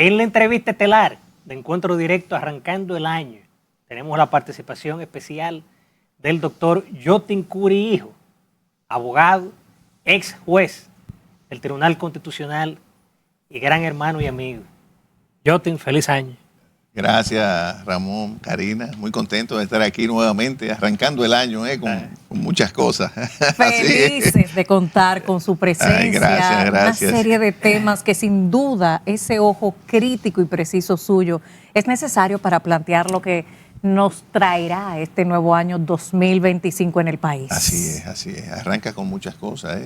En la entrevista estelar de Encuentro Directo arrancando el año, tenemos la participación especial del doctor Yotin Curi Hijo, abogado, ex juez del Tribunal Constitucional y gran hermano y amigo. Yotin, feliz año. Gracias, Ramón, Karina. Muy contento de estar aquí nuevamente, arrancando el año con muchas cosas. Felices de contar con su presencia. Ay, gracias. Una serie de temas que sin duda ese ojo crítico y preciso suyo es necesario para plantear lo que nos traerá este nuevo año 2025 en el país. Así es. Arranca con muchas cosas,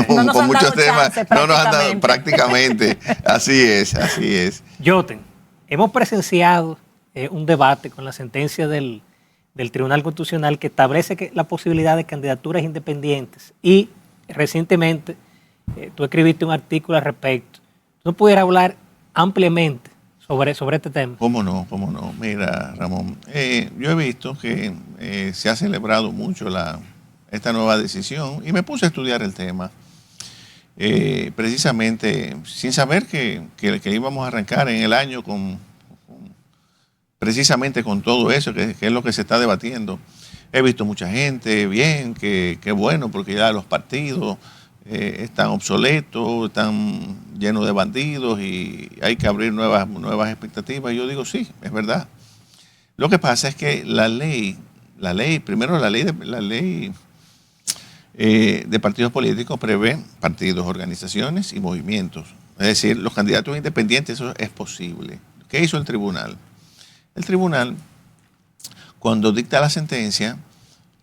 No nos con han muchos dado temas. chance, No nos han dado prácticamente. Así es. Yotin, hemos presenciado un debate con la sentencia del Tribunal Constitucional que establece la posibilidad de candidaturas independientes y recientemente tú escribiste un artículo al respecto. ¿Tú pudieras hablar ampliamente sobre este tema? ¿Cómo no? Mira, Ramón, yo he visto que se ha celebrado mucho esta nueva decisión y me puse a estudiar el tema. Precisamente sin saber que íbamos a arrancar en el año precisamente con todo eso, que es lo que se está debatiendo. He visto mucha gente, bien, que bueno, porque ya los partidos están obsoletos, están llenos de bandidos y hay que abrir nuevas expectativas. Y yo digo, sí, es verdad. Lo que pasa es que la ley de partidos políticos prevé partidos, organizaciones y movimientos. Es decir, los candidatos independientes, eso es posible. ¿Qué hizo el tribunal? El tribunal, cuando dicta la sentencia,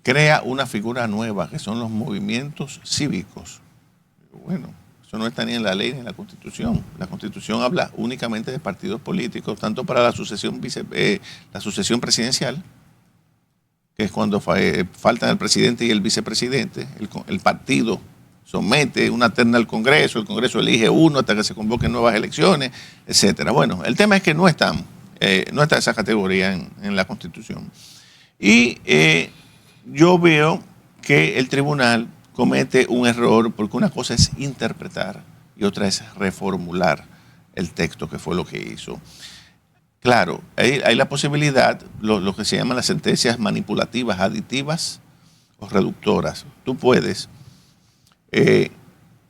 crea una figura nueva, que son los movimientos cívicos. Bueno, eso no está ni en la ley ni en la Constitución. La Constitución habla únicamente de partidos políticos, tanto para la sucesión presidencial, que es cuando faltan el presidente y el vicepresidente, el partido somete una terna al Congreso, el Congreso elige uno hasta que se convoquen nuevas elecciones, etcétera. Bueno, el tema es que no está esa categoría en la Constitución. Y yo veo que el tribunal comete un error porque una cosa es interpretar y otra es reformular el texto, que fue lo que hizo. Claro, hay la posibilidad, lo que se llaman las sentencias manipulativas, aditivas o reductoras. Tú puedes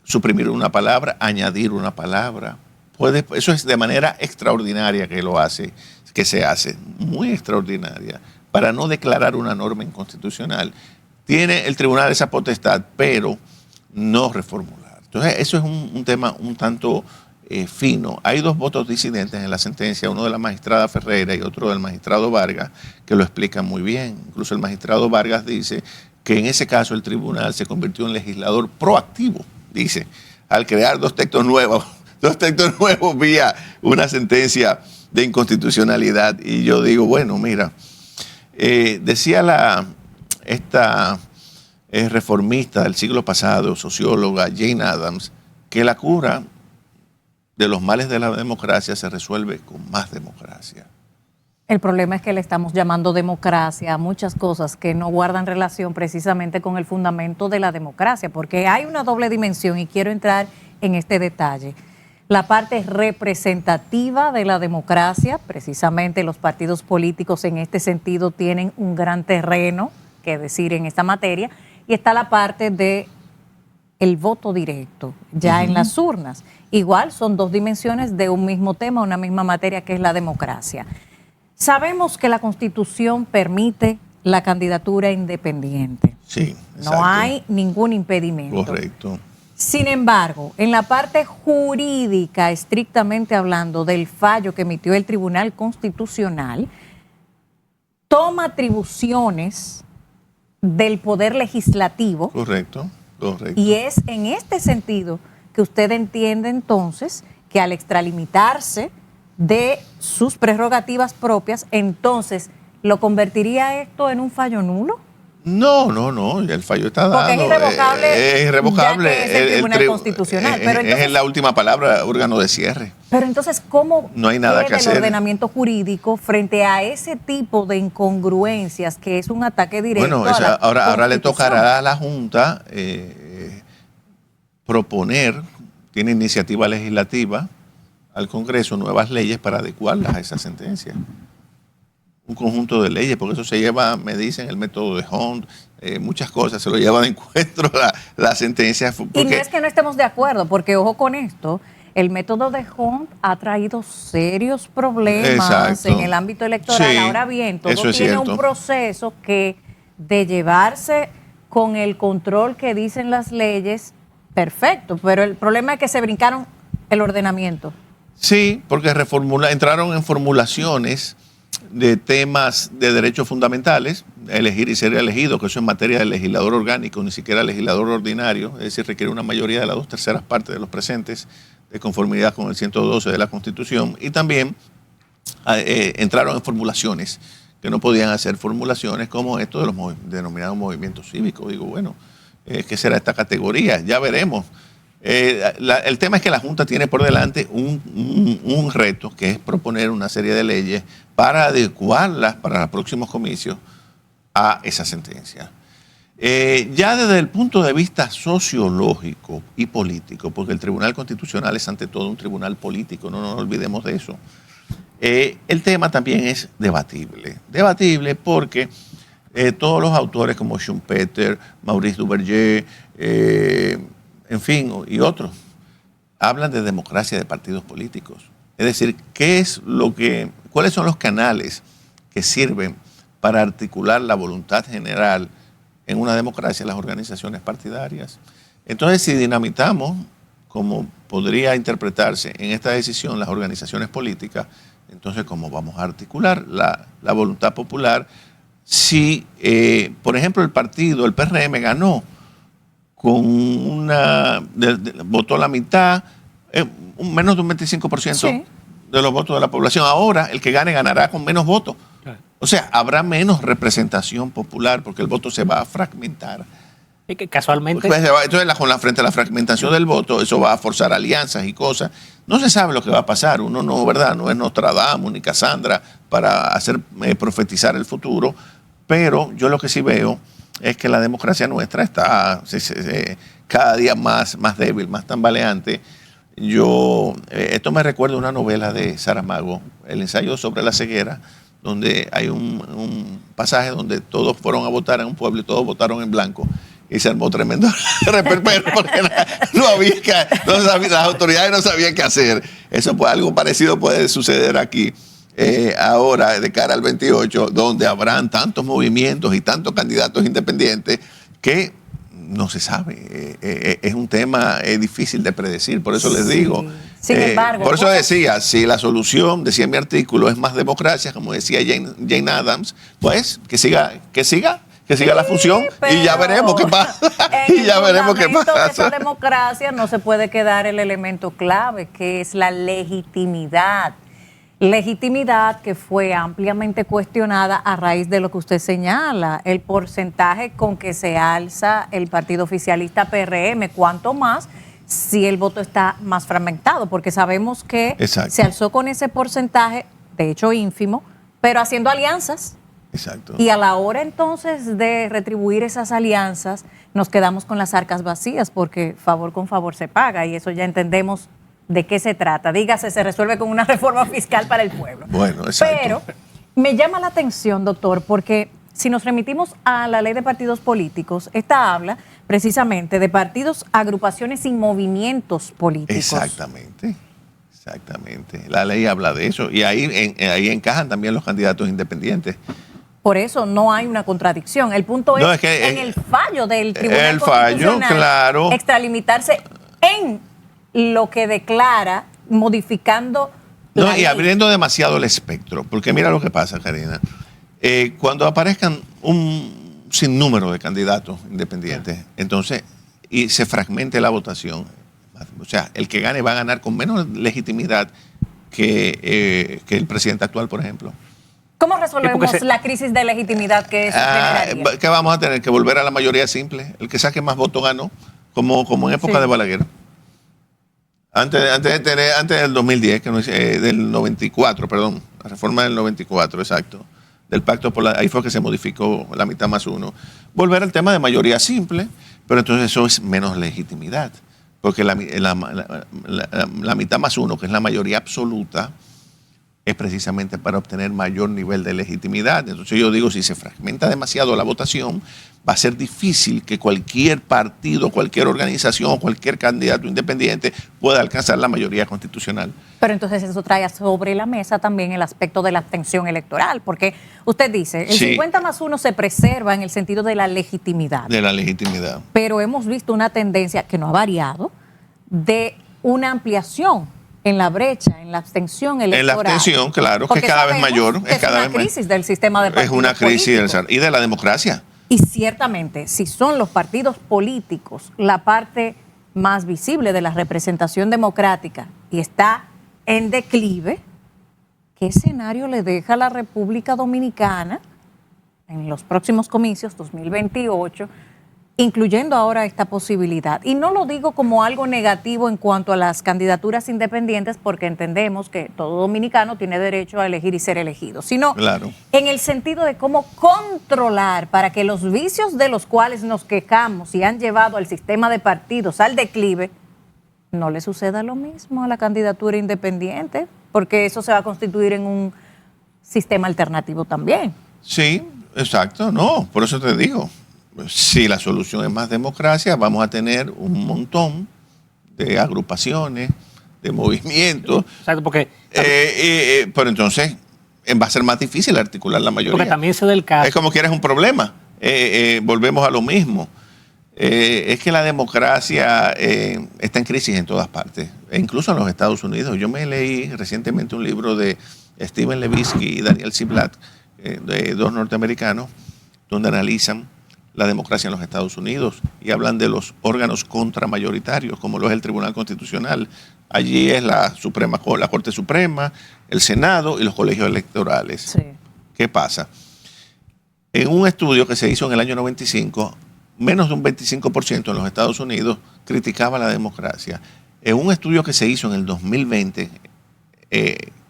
suprimir una palabra, añadir una palabra. Eso es de manera extraordinaria que se hace, muy extraordinaria, para no declarar una norma inconstitucional. Tiene el tribunal esa potestad, pero no reformular. Entonces, eso es un tema un tanto fino. Hay dos votos disidentes en la sentencia, uno de la magistrada Ferreira y otro del magistrado Vargas, que lo explican muy bien. Incluso el magistrado Vargas dice que en ese caso el tribunal se convirtió en legislador proactivo, dice, al crear dos textos nuevos vía una sentencia de inconstitucionalidad. Y yo digo, bueno, mira, decía esta reformista del siglo pasado, socióloga Jane Addams, que la cura de los males de la democracia se resuelve con más democracia. El problema es que le estamos llamando democracia a muchas cosas que no guardan relación precisamente con el fundamento de la democracia, porque hay una doble dimensión y quiero entrar en este detalle. La parte representativa de la democracia, precisamente los partidos políticos en este sentido tienen un gran terreno que decir en esta materia, y está la parte de el voto directo, ya en las urnas. Igual son dos dimensiones de un mismo tema, una misma materia que es la democracia. Sabemos que la Constitución permite la candidatura independiente. Sí, exacto. No hay ningún impedimento. Correcto. Sin embargo, en la parte jurídica, estrictamente hablando del fallo que emitió el Tribunal Constitucional, toma atribuciones del Poder Legislativo. Correcto. Y es en este sentido que usted entiende entonces que al extralimitarse de sus prerrogativas propias, entonces, ¿lo convertiría esto en un fallo nulo? No, el fallo está dado. Porque es irrevocable. Es irrevocable. Ya que es el Tribunal Constitucional. Pero entonces, es la última palabra, órgano de cierre. Pero entonces, ¿cómo no hay nada que hacer el ordenamiento jurídico frente a ese tipo de incongruencias que es un ataque directo a la ahora le tocará a la Junta proponer, tiene iniciativa legislativa, al Congreso nuevas leyes para adecuarlas a esa sentencia. Un conjunto de leyes, porque eso se lleva, me dicen, el método de Hunt, muchas cosas, se lo lleva de encuentro la sentencia. Y no es que no estemos de acuerdo, porque ojo con esto, el método de Hunt ha traído serios problemas Exacto. en el ámbito electoral. Sí, ahora bien, todo eso es tiene cierto. un proceso que de llevarse con el control que dicen las leyes, perfecto, pero el problema es que se brincaron el ordenamiento. Sí, porque entraron en formulaciones de temas de derechos fundamentales, elegir y ser elegido, que eso es materia del legislador orgánico, ni siquiera legislador ordinario, es decir, requiere una mayoría de las 2/3 partes de los presentes, de conformidad con el 112 de la Constitución, y también entraron en formulaciones que no podían hacer formulaciones como esto de los denominados movimientos cívicos. Digo, bueno, ¿qué será esta categoría? Ya veremos. El tema es que la Junta tiene por delante un reto, que es proponer una serie de leyes para adecuarlas para los próximos comicios a esa sentencia. Ya desde el punto de vista sociológico y político, porque el Tribunal Constitucional es ante todo un tribunal político, no nos olvidemos de eso, el tema también es debatible. Debatible porque todos los autores como Schumpeter, Maurice Duverger, en fin, y otros, hablan de democracia de partidos políticos. Es decir, ¿cuáles son los canales que sirven para articular la voluntad general en una democracia? Las organizaciones partidarias. Entonces, si dinamitamos, como podría interpretarse en esta decisión, las organizaciones políticas, entonces, ¿cómo vamos a articular la voluntad popular? Si, por ejemplo, el PRM ganó con votó la mitad, menos de un 25% Sí. de los votos de la población. Ahora, el que gane ganará con menos votos. O sea, habrá menos representación popular porque el voto se va a fragmentar. Y que casualmente... Entonces, frente a la fragmentación del voto, eso va a forzar alianzas y cosas. No se sabe lo que va a pasar. Uno no, ¿verdad? No es Nostradamus ni Cassandra para hacer profetizar el futuro. Pero yo lo que sí veo es que la democracia nuestra está cada día más débil, más tambaleante. Esto me recuerda una novela de Saramago, El ensayo sobre la ceguera, donde hay un pasaje donde todos fueron a votar en un pueblo y todos votaron en blanco. Y se armó tremendo reperpero porque las autoridades no sabían qué hacer. Eso pues, algo parecido puede suceder aquí. Ahora, de cara al 28, donde habrán tantos movimientos y tantos candidatos independientes que no se sabe. Es un tema difícil de predecir, por eso les digo. Sin embargo, por eso decía, si la solución, decía mi artículo, es más democracia, como decía Jane Addams, pues que siga la función y ya veremos qué pasa. Y ya veremos qué pasa. De esa democracia no se puede quedar el elemento clave, que es la legitimidad. Legitimidad que fue ampliamente cuestionada a raíz de lo que usted señala, el porcentaje con que se alza el partido oficialista PRM, cuanto más si el voto está más fragmentado, porque sabemos que Exacto. se alzó con ese porcentaje, de hecho ínfimo, pero haciendo alianzas. Exacto. Y a la hora entonces de retribuir esas alianzas, nos quedamos con las arcas vacías, porque favor con favor se paga, y eso ya entendemos de qué se trata. Dígase, se resuelve con una reforma fiscal para el pueblo. Bueno, exacto. Pero me llama la atención, doctor, porque si nos remitimos a la ley de partidos políticos, esta habla precisamente de partidos, agrupaciones y movimientos políticos. Exactamente. La ley habla de eso. Y ahí encajan también los candidatos independientes. Por eso no hay una contradicción. El punto es que en el fallo del Tribunal Constitucional, claro, extralimitarse en lo que declara, modificando la ley. Y abriendo demasiado el espectro. Porque mira lo que pasa, Karina. Cuando aparezcan un sinnúmero de candidatos independientes, entonces, y se fragmente la votación, o sea, el que gane va a ganar con menos legitimidad que el presidente actual, por ejemplo. ¿Cómo resolvemos la crisis de legitimidad que eso generaría? Que vamos a tener que volver a la mayoría simple. El que saque más votos ganó, como en época de Balaguer. Antes del 2010, del 94, perdón, la reforma del 94, exacto, del pacto ahí fue que se modificó la mitad más uno. Volver al tema de mayoría simple, pero entonces eso es menos legitimidad. Porque la mitad más uno, que es la mayoría absoluta, es precisamente para obtener mayor nivel de legitimidad. Entonces yo digo, si se fragmenta demasiado la votación, va a ser difícil que cualquier partido, cualquier organización, cualquier candidato independiente pueda alcanzar la mayoría constitucional. Pero entonces eso trae sobre la mesa también el aspecto de la abstención electoral, porque usted dice, el 50 más 1 se preserva en el sentido de la legitimidad. De la legitimidad. Pero hemos visto una tendencia que no ha variado de una ampliación en la brecha, en la abstención electoral. En la abstención, claro, que es cada vez mayor. Es una crisis del sistema de partidos políticos. Es una crisis políticos. y de la democracia. Y ciertamente, si son los partidos políticos la parte más visible de la representación democrática y está en declive, ¿qué escenario le deja a la República Dominicana en los próximos comicios 2028? Incluyendo ahora esta posibilidad. Y no lo digo como algo negativo en cuanto a las candidaturas independientes, porque entendemos que todo dominicano tiene derecho a elegir y ser elegido, sino en el sentido de cómo controlar para que los vicios de los cuales nos quejamos y han llevado al sistema de partidos al declive, no le suceda lo mismo a la candidatura independiente, porque eso se va a constituir en un sistema alternativo también. Sí, exacto, no, por eso te digo. Si la solución es más democracia, vamos a tener un montón de agrupaciones, de movimientos. Exacto, porque... pero entonces va a ser más difícil articular la mayoría. Porque también se da el caso. Es como quieras un problema. Volvemos a lo mismo. Es que la democracia está en crisis en todas partes, e incluso en los Estados Unidos. Yo me leí recientemente un libro de Steven Levitsky y Daniel Ziblatt, de dos norteamericanos, donde analizan la democracia en los Estados Unidos y hablan de los órganos contramayoritarios, como lo es el Tribunal Constitucional. Allí es la Corte Suprema, el Senado y los colegios electorales. Sí. ¿Qué pasa? En un estudio que se hizo en el año 95, menos de un 25% en los Estados Unidos criticaba la democracia. En un estudio que se hizo en el 2020,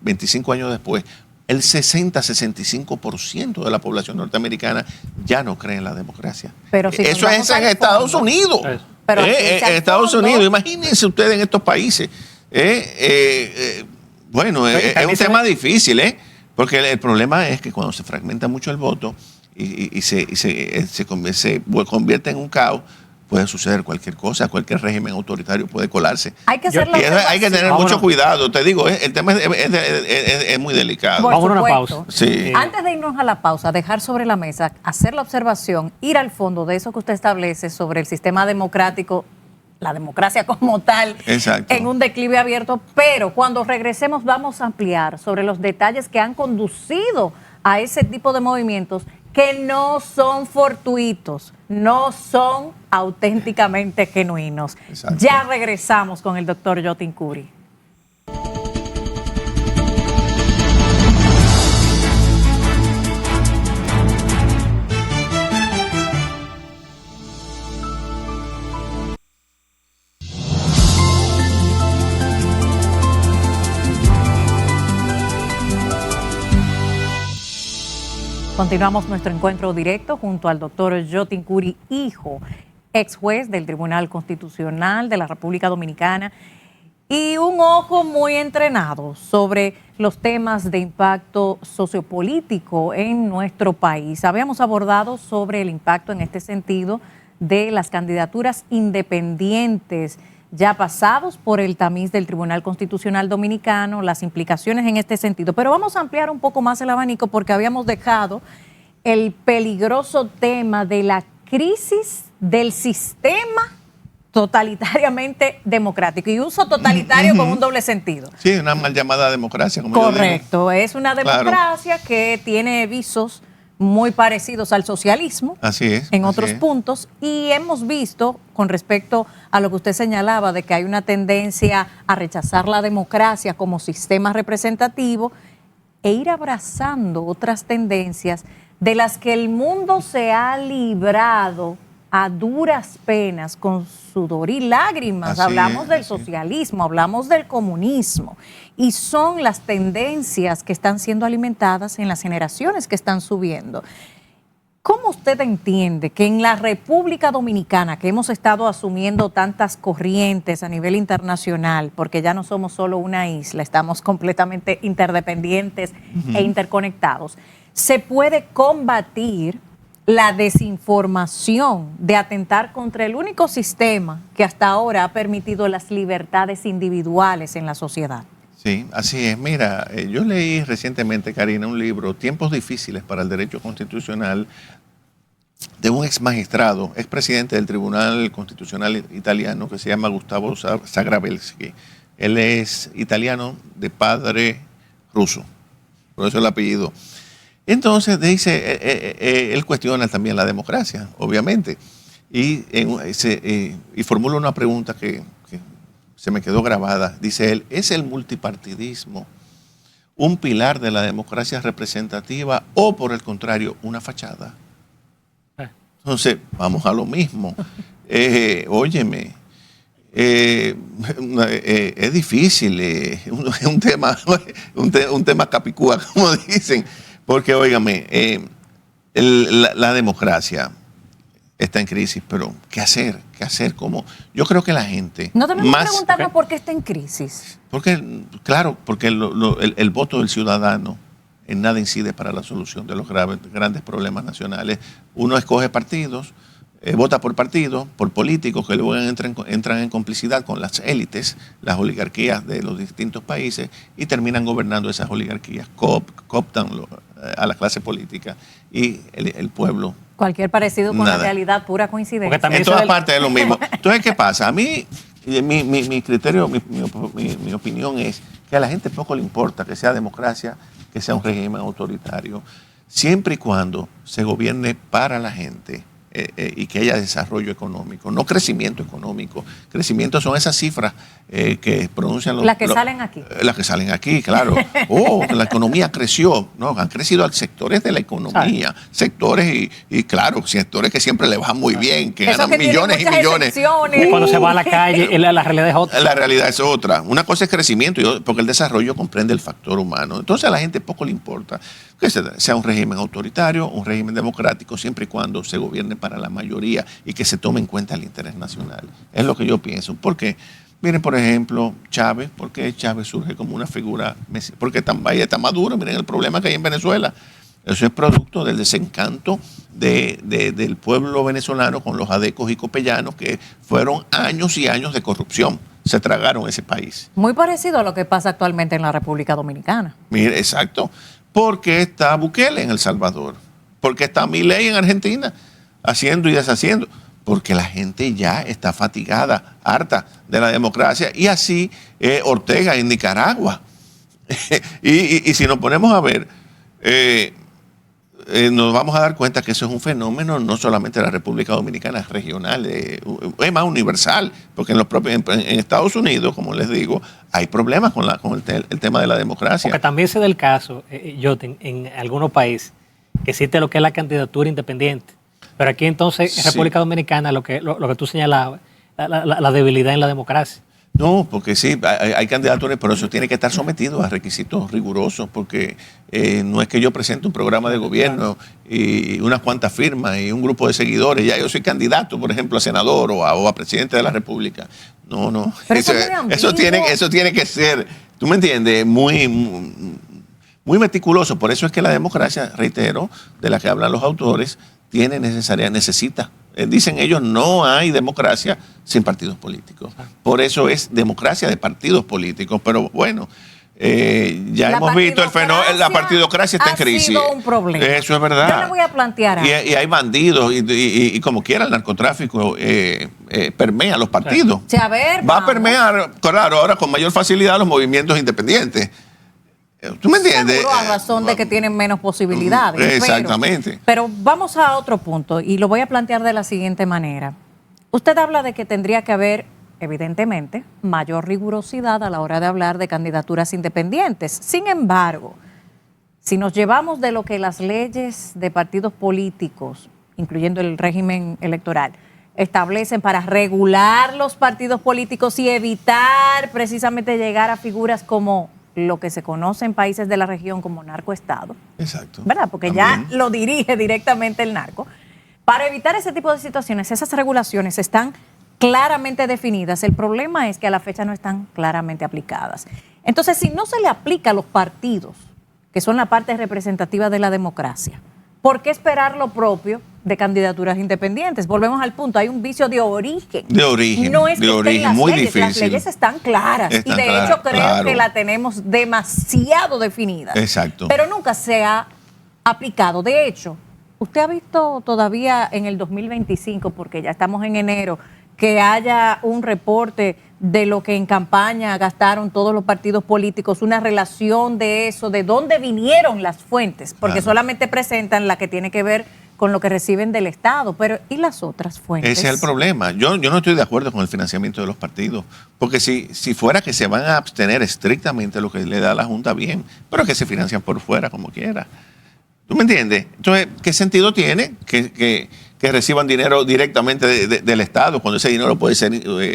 25 años después, el 60-65% de la población norteamericana ya no cree en la democracia. Pero si eso es en Estados Unidos. Pero en Estados Unidos, imagínense ustedes en estos países. Bueno, es un tema difícil, porque el problema es que cuando se fragmenta mucho el voto y se convierte en un caos, puede suceder cualquier cosa, cualquier régimen autoritario puede colarse. Hay que hay que tener mucho cuidado, te digo, el tema es muy delicado. Vamos a una pausa. Sí. Antes de irnos a la pausa, dejar sobre la mesa, hacer la observación, ir al fondo de eso que usted establece sobre el sistema democrático, la democracia como tal, exacto, en un declive abierto, pero cuando regresemos vamos a ampliar sobre los detalles que han conducido a ese tipo de movimientos que no son fortuitos, no son auténticamente genuinos. Exacto. Ya regresamos con el doctor Yotin Curi. Continuamos nuestro encuentro directo junto al doctor Yotin Curi, hijo, ex juez del Tribunal Constitucional de la República Dominicana y un ojo muy entrenado sobre los temas de impacto sociopolítico en nuestro país. Habíamos abordado sobre el impacto en este sentido de las candidaturas independientes ya pasados por el tamiz del Tribunal Constitucional Dominicano, las implicaciones en este sentido. Pero vamos a ampliar un poco más el abanico porque habíamos dejado el peligroso tema de la crisis del sistema totalitariamente democrático. Y uso totalitario con un doble sentido. Sí, una mal llamada democracia. Como correcto, es una democracia que tiene visos muy parecidos al socialismo. Así es. En otros puntos. Y hemos visto, con respecto a lo que usted señalaba, de que hay una tendencia a rechazar la democracia como sistema representativo e ir abrazando otras tendencias de las que el mundo se ha librado a duras penas, con sudor y lágrimas. Hablamos del socialismo, hablamos del comunismo, y son las tendencias que están siendo alimentadas en las generaciones que están subiendo. ¿Cómo usted entiende que en la República Dominicana, que hemos estado asumiendo tantas corrientes a nivel internacional, porque ya no somos solo una isla, estamos completamente interdependientes e interconectados, se puede combatir la desinformación de atentar contra el único sistema que hasta ahora ha permitido las libertades individuales en la sociedad? Sí, así es. Mira, yo leí recientemente, Karina, un libro, Tiempos difíciles para el derecho constitucional, de un ex magistrado, ex presidente del Tribunal Constitucional Italiano, que se llama Gustavo Zagrabelski. Él es italiano de padre ruso, por eso el apellido. Entonces dice, él cuestiona también la democracia, obviamente, y formula una pregunta que se me quedó grabada. Dice él, ¿es el multipartidismo un pilar de la democracia representativa o, por el contrario, una fachada? Entonces, vamos a lo mismo. Óyeme, es difícil, es un tema capicúa, como dicen, porque, óigame, la democracia está en crisis, pero ¿qué hacer? ¿Qué hacer? ¿Cómo? Yo creo que la gente... No debemos preguntarnos por qué está en crisis. Porque, claro, porque el voto del ciudadano en nada incide para la solución de los grandes problemas nacionales. Uno escoge partidos, vota por partidos, por políticos que luego entran en complicidad con las élites, las oligarquías de los distintos países y terminan gobernando esas oligarquías, cooptan a la clase política y el pueblo. Cualquier parecido con la realidad, pura coincidencia. En todas partes es lo mismo. Entonces, ¿qué pasa? A mí, mi criterio, mi opinión es que a la gente poco le importa que sea democracia, que sea un régimen autoritario, siempre y cuando se gobierne para la gente y que haya desarrollo económico, no crecimiento económico. Crecimiento son esas cifras que pronuncian los... Las que salen aquí. Las que salen aquí, claro. Oh, la economía creció. No, han crecido sectores de la economía, sectores y claro, sectores que siempre le van muy bien, que ganan millones y millones. Cuando se va a la calle, la realidad es otra. La realidad es otra. Una cosa es crecimiento, porque el desarrollo comprende el factor humano. Entonces a la gente poco le importa que sea un régimen autoritario, un régimen democrático, siempre y cuando se gobierne para la mayoría y que se tome en cuenta el interés nacional. Es lo que yo pienso. Porque, miren, por ejemplo, Chávez, ¿por qué Chávez surge como una figura? Porque Tambay está maduro, miren el problema que hay en Venezuela. Eso es producto del desencanto del pueblo venezolano con los adecos y copellanos, que fueron años y años de corrupción. Se tragaron ese país. Muy parecido a lo que pasa actualmente en la República Dominicana. Mire, exacto. Porque está Bukele en El Salvador, porque está Milei en Argentina, haciendo y deshaciendo, porque la gente ya está fatigada, harta de la democracia, y así Ortega en Nicaragua. y si nos ponemos a ver, nos vamos a dar cuenta que eso es un fenómeno no solamente de la República Dominicana, es regional, es más universal, porque en Estados Unidos, como les digo, hay problemas con el tema de la democracia. Porque también se da el caso, en algunos países, que existe lo que es la candidatura independiente. Pero aquí entonces, en República Dominicana, lo que tú señalabas, la debilidad en la democracia. No, porque sí, hay candidaturas, pero eso tiene que estar sometido a requisitos rigurosos, porque no es que yo presente un programa de gobierno y unas cuantas firmas y un grupo de seguidores, ya yo soy candidato, por ejemplo, a senador o a presidente de la República. No. Eso tiene que ser, ¿tú me entiendes? Muy meticuloso. Por eso es que la democracia, reitero, de la que hablan los autores, necesita. Dicen ellos, no hay democracia sin partidos políticos. Por eso es democracia de partidos políticos. Pero bueno, ya hemos visto el fenómeno, la partidocracia está en crisis. Ha sido un problema. Eso es verdad. Yo le voy a plantear algo. Y hay bandidos, y como quiera el narcotráfico permea los partidos. Sí, a ver, va a permear, claro, ahora con mayor facilidad los movimientos independientes. ¿Tú me entiendes? Seguro, a razón de que tienen menos posibilidades. Exactamente. Pero vamos a otro punto y lo voy a plantear de la siguiente manera. Usted habla de que tendría que haber, evidentemente, mayor rigurosidad a la hora de hablar de candidaturas independientes. Sin embargo, si nos llevamos de lo que las leyes de partidos políticos, incluyendo el régimen electoral, establecen para regular los partidos políticos y evitar precisamente llegar a figuras como lo que se conoce en países de la región como narcoestado. Exacto. ¿Verdad? Porque También. ya lo dirige directamente el narco. Para evitar ese tipo de situaciones, esas regulaciones están claramente definidas. El problema es que a la fecha no están claramente aplicadas. Entonces, si no se le aplica a los partidos, que son la parte representativa de la democracia, ¿por qué esperar lo propio de candidaturas independientes? Volvemos al punto, hay un vicio de origen. De origen, No es que de estén origen, las muy leyes, las difícil. leyes están claras Están y de claras, hecho creo claro. que la tenemos demasiado definidas. Exacto. Pero nunca se ha aplicado. De hecho, ¿usted ha visto todavía en el 2025, porque ya estamos en enero, que haya un reporte de lo que en campaña gastaron todos los partidos políticos, una relación de eso, de dónde vinieron las fuentes? Porque Claro. solamente presentan la que tiene que ver con lo que reciben del Estado, pero ¿y las otras fuentes? Ese es el problema. Yo no estoy de acuerdo con el financiamiento de los partidos, porque si fuera que se van a abstener estrictamente lo que le da la Junta, bien, pero que se financian por fuera como quiera. ¿Tú me entiendes? Entonces, ¿qué sentido tiene que reciban dinero directamente del Estado cuando ese dinero puede ser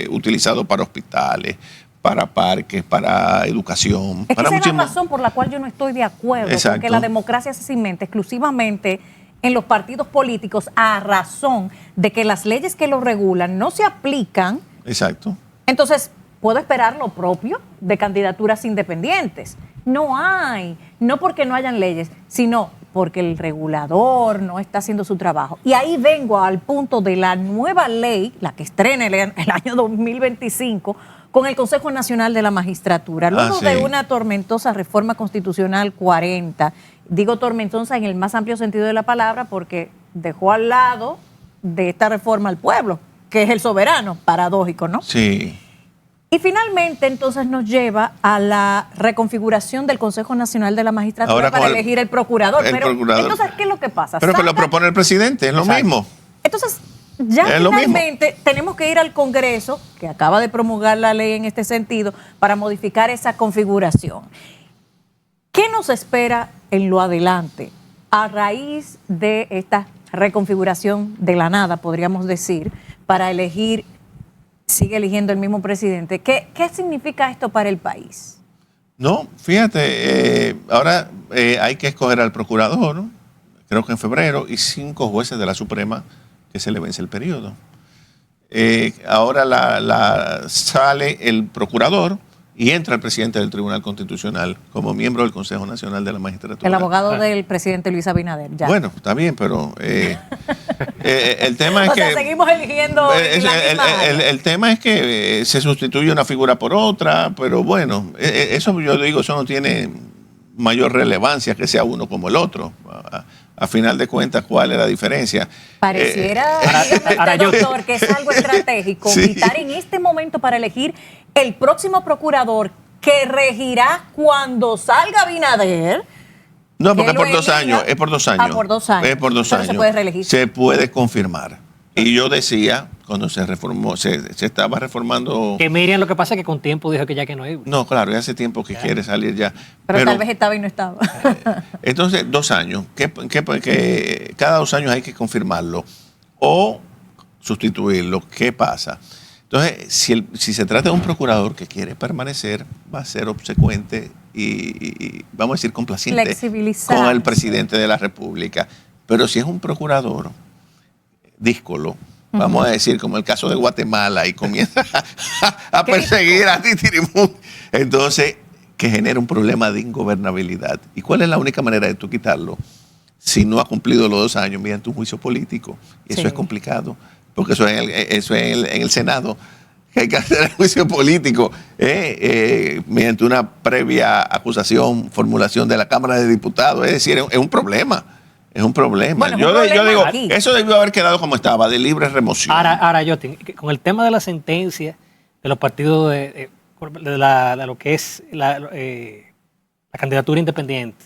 utilizado para hospitales, para parques, para educación? Es que para esa es la muchísimo- razón por la cual yo no estoy de acuerdo, Exacto. porque la democracia se cimenta exclusivamente en los partidos políticos a razón de que las leyes que lo regulan no se aplican. Exacto. Entonces, ¿puedo esperar lo propio de candidaturas independientes? No hay, no porque no hayan leyes, sino porque el regulador no está haciendo su trabajo. Y ahí vengo al punto de la nueva ley, la que estrena el año 2025, con el Consejo Nacional de la Magistratura. Luego sí. de una tormentosa reforma constitucional 40, digo tormentosa en el más amplio sentido de la palabra, porque dejó al lado de esta reforma al pueblo, que es el soberano, paradójico, ¿no? Sí. Y finalmente, entonces, nos lleva a la reconfiguración del Consejo Nacional de la Magistratura Ahora para con el- elegir el procurador. el Pero, procurador. entonces, ¿qué es lo que pasa? Pero que lo Salta- propone el presidente, es lo Exacto. mismo. Entonces, ya Es lo finalmente tenemos que ir al Congreso, que acaba de promulgar la ley en este sentido, para modificar esa configuración. ¿Qué nos espera en lo adelante a raíz de esta reconfiguración de la nada, podríamos decir, para elegir, sigue eligiendo el mismo presidente? ¿Qué significa esto para el país? No, fíjate, ahora hay que escoger al procurador, ¿no? Creo que en febrero, y 5 jueces de la Suprema que se le vence el periodo. Ahora sale el procurador y entra el presidente del Tribunal Constitucional como miembro del Consejo Nacional de la Magistratura. El abogado del presidente Luis Abinader, ya. Bueno, está bien, pero el tema es o que... sea, seguimos eligiendo en la misma área. el tema es que se sustituye una figura por otra, pero bueno, eso yo digo, eso no tiene mayor relevancia que sea uno como el otro. A final de cuentas, ¿cuál es la diferencia? Pareciera, dígame ahora usted, yo- doctor, que es algo estratégico Sí. quitar en este momento para elegir el próximo procurador que regirá cuando salga Abinader. No, porque que es por lo 2 elija. años, es por 2 años. Ah, por 2 años. Es por 2 Pero años. se puede reelegir. Se puede confirmar. Y yo decía, cuando se reformó, se estaba reformando... Que Miriam, lo que pasa es que con tiempo dijo que ya que no iba. No, claro, ya hace tiempo que quiere salir ya. Pero tal vez estaba y no estaba. Entonces, 2 años. Que cada 2 años hay que confirmarlo o sustituirlo. ¿Qué pasa? Entonces, si se trata de un procurador que quiere permanecer, va a ser obsecuente y vamos a decir complaciente Flexibilizar. con el presidente de la República. Pero si es un procurador díscolo, vamos a decir, como el caso de Guatemala, y comienza a Qué perseguir a Titirimú, entonces que genera un problema de ingobernabilidad. ¿Y cuál es la única manera de tú quitarlo? Si no ha cumplido los 2 años mediante un juicio político. Y eso Sí. es complicado, porque eso es en el Senado, que hay que hacer el juicio político mediante una previa acusación, formulación de la Cámara de Diputados. Es decir, es un problema. Es un problema. Bueno, es un Yo problema digo, aquí. eso debió haber quedado como estaba, de libre remoción. Ahora yo, con el tema de la sentencia de los partidos de lo que es la candidatura independiente,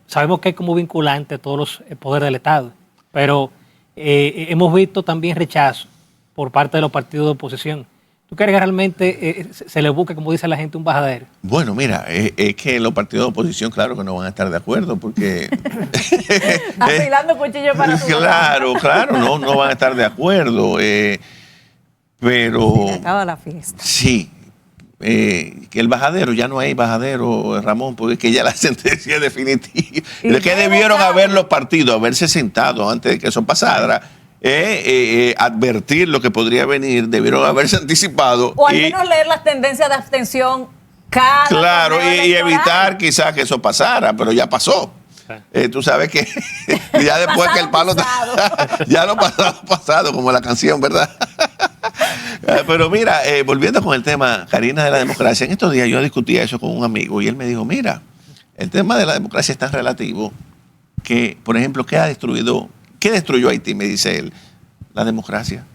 sabemos que es como vinculante a todos los poderes del Estado, pero hemos visto también rechazo por parte de los partidos de oposición. ¿Tú crees que realmente se le busque, como dice la gente, un bajadero? Bueno, mira, es que los partidos de oposición, claro que no van a estar de acuerdo, porque... Afilando cuchillo para su Claro, no van a estar de acuerdo. Pero Se acaba la fiesta. sí, que el bajadero, ya no hay bajadero, Ramón, porque que ya la sentencia es definitiva. Y Que debieron haber los partidos, haberse sentado antes de que eso pasara, advertir lo que podría venir, debieron haberse anticipado. O al menos leer las tendencias de abstención cada Claro, torneo y electoral. evitar quizás que eso pasara, pero ya pasó. Tú sabes que ya después que el palo... ya lo pasado, como la canción, ¿verdad? Pero mira, volviendo con el tema, Karina, de la democracia, en estos días yo discutía eso con un amigo y él me dijo, mira, el tema de la democracia es tan relativo que, por ejemplo, ¿qué destruyó Haití? Me dice él, la democracia.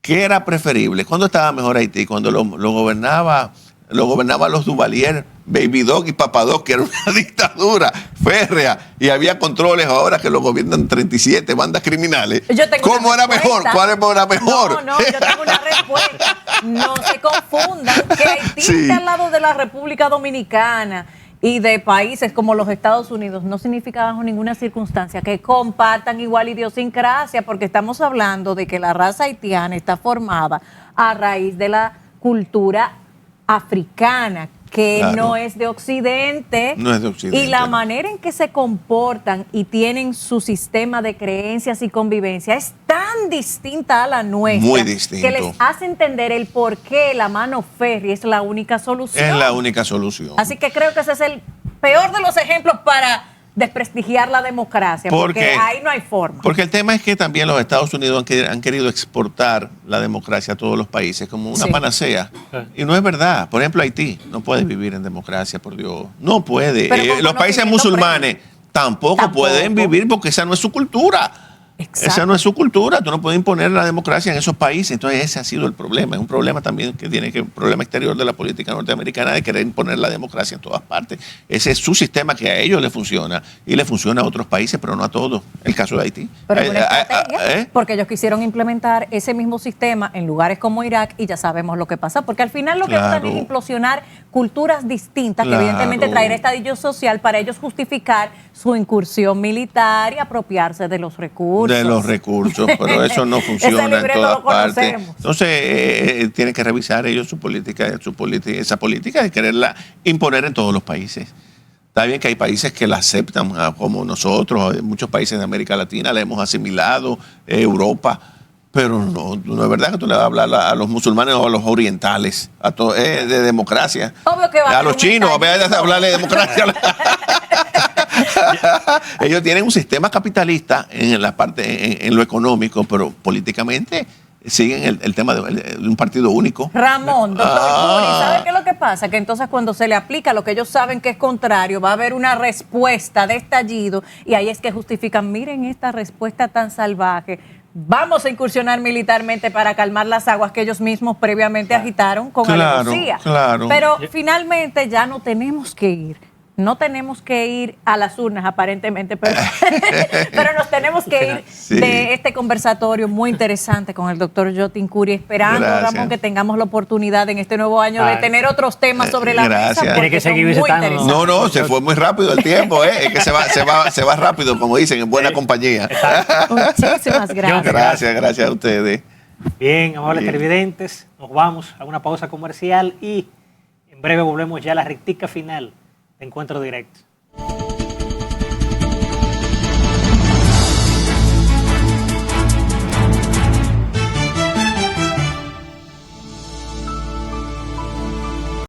¿Qué era preferible? ¿Cuándo estaba mejor Haití? Cuando lo gobernaba los Duvalier, Baby Doc y Papadoc, que era una dictadura férrea, y había controles ahora que lo gobiernan 37 bandas criminales. ¿Cómo era mejor? ¿Cuál era mejor? No, yo tengo una respuesta. No se confundan que Haití está al lado de la República Dominicana y de países como los Estados Unidos no significa bajo ninguna circunstancia que compartan igual idiosincrasia, porque estamos hablando de que la raza haitiana está formada a raíz de la cultura africana, que claro, no es de Occidente. No es de Occidente. Y la manera en que se comportan y tienen su sistema de creencias y convivencia es tan distinta a la nuestra. Muy distinto. Que les hace entender el por qué la mano férrea es la única solución. Es la única solución. Así que creo que ese es el peor de los ejemplos para desprestigiar la democracia, porque ahí no hay forma. Porque el tema es que también los Estados Unidos han querido exportar la democracia a todos los países como una panacea. Y no es verdad. Por ejemplo, Haití no puede vivir en democracia, por Dios. No puede. Los países musulmanes tampoco pueden vivir porque esa no es su cultura. Exacto. Esa no es su cultura, tú no puedes imponer la democracia en esos países. Entonces ese ha sido el problema. Es un problema también un problema exterior de la política norteamericana de querer imponer la democracia en todas partes. Ese es su sistema que a ellos les funciona y le funciona a otros países, pero no a todos. El caso de Haití. Pero es una estrategia, porque ellos quisieron implementar ese mismo sistema en lugares como Irak y ya sabemos lo que pasa, porque al final lo que buscan es implosionar culturas distintas, que evidentemente traer estadillo social para ellos justificar su incursión militar y apropiarse de los recursos. Pero eso no funciona en todas partes. Entonces tienen que revisar ellos su política, esa política de quererla imponer en todos los países. Está bien que hay países que la aceptan, como nosotros, muchos países de América Latina la hemos asimilado, Europa, pero no es verdad que tú le vas a hablar a los musulmanes o a los orientales de democracia. Obvio que va a los chinos, a ver, a hablarle de democracia. Ellos tienen un sistema capitalista en la parte, en lo económico, pero políticamente siguen el tema de un partido único. Ramón, doctor Curi, ¿sabe qué es lo que pasa? Que entonces cuando se le aplica lo que ellos saben que es contrario, va a haber una respuesta de estallido y ahí es que justifican, miren esta respuesta tan salvaje, vamos a incursionar militarmente para calmar las aguas que ellos mismos previamente agitaron con alevosía. Pero finalmente ya no tenemos que ir. No tenemos que ir a las urnas aparentemente, pero nos tenemos que ir de este conversatorio muy interesante con el doctor Jotin Curi, esperando, Ramón, que tengamos la oportunidad en este nuevo año de tener otros temas sobre la mesa. Tiene que seguir visitando. No, se fue muy rápido el tiempo, es que se va rápido, como dicen, en buena compañía. Muchísimas gracias. Gracias a ustedes. Bien, amables televidentes, nos vamos a una pausa comercial y en breve volvemos ya a la rectica final de Encuentro Directo.